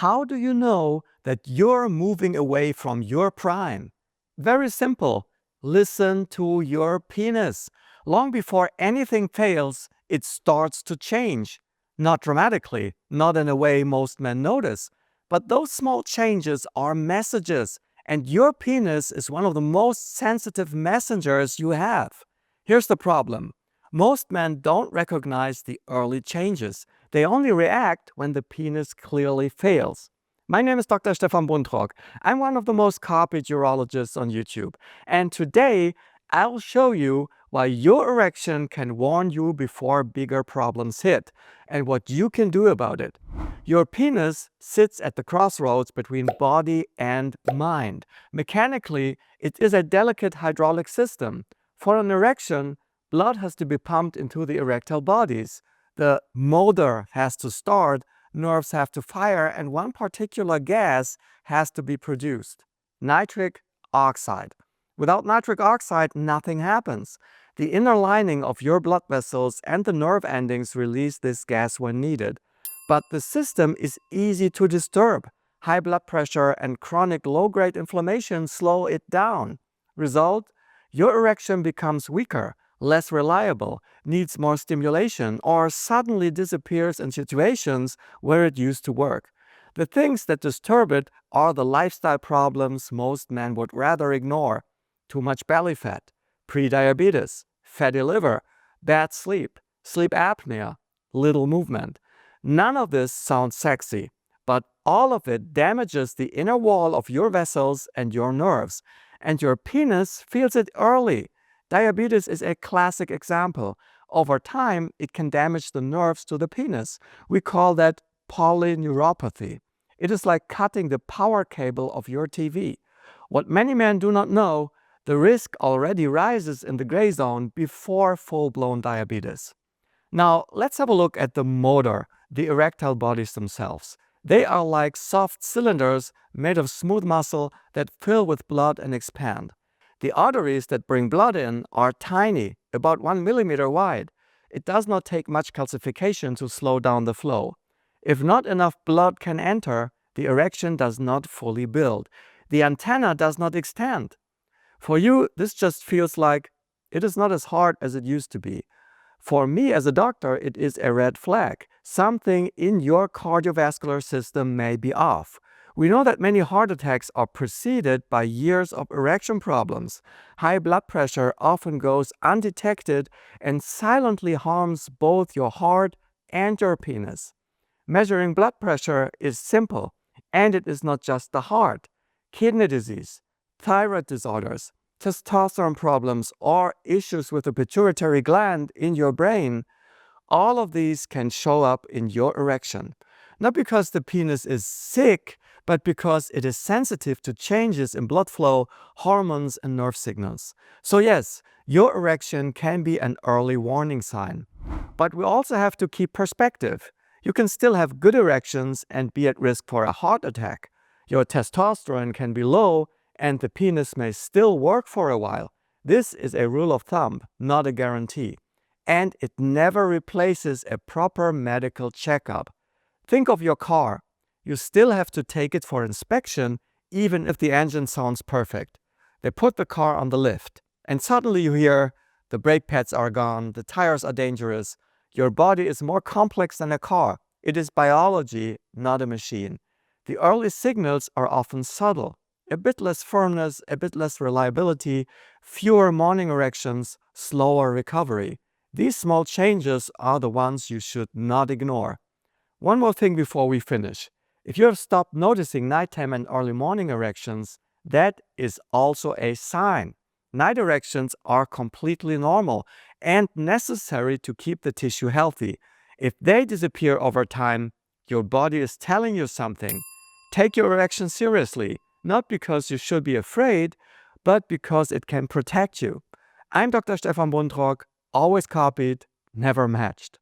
How do you know that you're moving away from your prime? Very simple. Listen to your penis. Long before anything fails, it starts to change. Not dramatically, not in a way most men notice, but those small changes are messages, and your penis is one of the most sensitive messengers you have. Here's the problem. Most men don't recognize the early changes. They only react when the penis clearly fails. My name is Dr. Stefan Buntrock. I'm one of the most copied urologists on YouTube. And today, I'll show you why your erection can warn you before bigger problems hit and what you can do about it. Your penis sits at the crossroads between body and mind. Mechanically, it is a delicate hydraulic system. For an erection, blood has to be pumped into the erectile bodies. The motor has to start, nerves have to fire, and one particular gas has to be produced: nitric oxide. Without nitric oxide, nothing happens. The inner lining of your blood vessels and the nerve endings release this gas when needed. But the system is easy to disturb. High blood pressure and chronic low-grade inflammation slow it down. Result: your erection becomes weaker, less reliable, needs more stimulation, or suddenly disappears in situations where it used to work. The things that disturb it are the lifestyle problems most men would rather ignore: too much belly fat, prediabetes, fatty liver, bad sleep, sleep apnea, little movement. None of this sounds sexy, but all of it damages the inner wall of your vessels and your nerves, and your penis feels it early. Diabetes is a classic example. Over time, it can damage the nerves to the penis. We call that polyneuropathy. It is like cutting the power cable of your TV. What many men do not know, the risk already rises in the gray zone before full-blown diabetes. Now, let's have a look at the motor, the erectile bodies themselves. They are like soft cylinders made of smooth muscle that fill with blood and expand. The arteries that bring blood in are tiny, about 1 millimeter wide. It does not take much calcification to slow down the flow. If not enough blood can enter, the erection does not fully build. The antenna does not extend. For you, this just feels like it is not as hard as it used to be. For me as a doctor, it is a red flag. Something in your cardiovascular system may be off. We know that many heart attacks are preceded by years of erection problems. High blood pressure often goes undetected and silently harms both your heart and your penis. Measuring blood pressure is simple, and it is not just the heart. Kidney disease, thyroid disorders, testosterone problems, or issues with the pituitary gland in your brain, all of these can show up in your erection. Not because the penis is sick, but because it is sensitive to changes in blood flow, hormones, and nerve signals. So yes, your erection can be an early warning sign. But we also have to keep perspective. You can still have good erections and be at risk for a heart attack. Your testosterone can be low and the penis may still work for a while. This is a rule of thumb, not a guarantee. And it never replaces a proper medical checkup. Think of your car. You still have to take it for inspection, even if the engine sounds perfect. They put the car on the lift, and suddenly you hear, the brake pads are gone, the tires are dangerous. Your body is more complex than a car. It is biology, not a machine. The early signals are often subtle. A bit less firmness, a bit less reliability, fewer morning erections, slower recovery. These small changes are the ones you should not ignore. One more thing before we finish. If you have stopped noticing nighttime and early morning erections, that is also a sign. Night erections are completely normal and necessary to keep the tissue healthy. If they disappear over time, your body is telling you something. Take your erection seriously, not because you should be afraid, but because it can protect you. I'm Dr. Stefan Buntrock, always copied, never matched.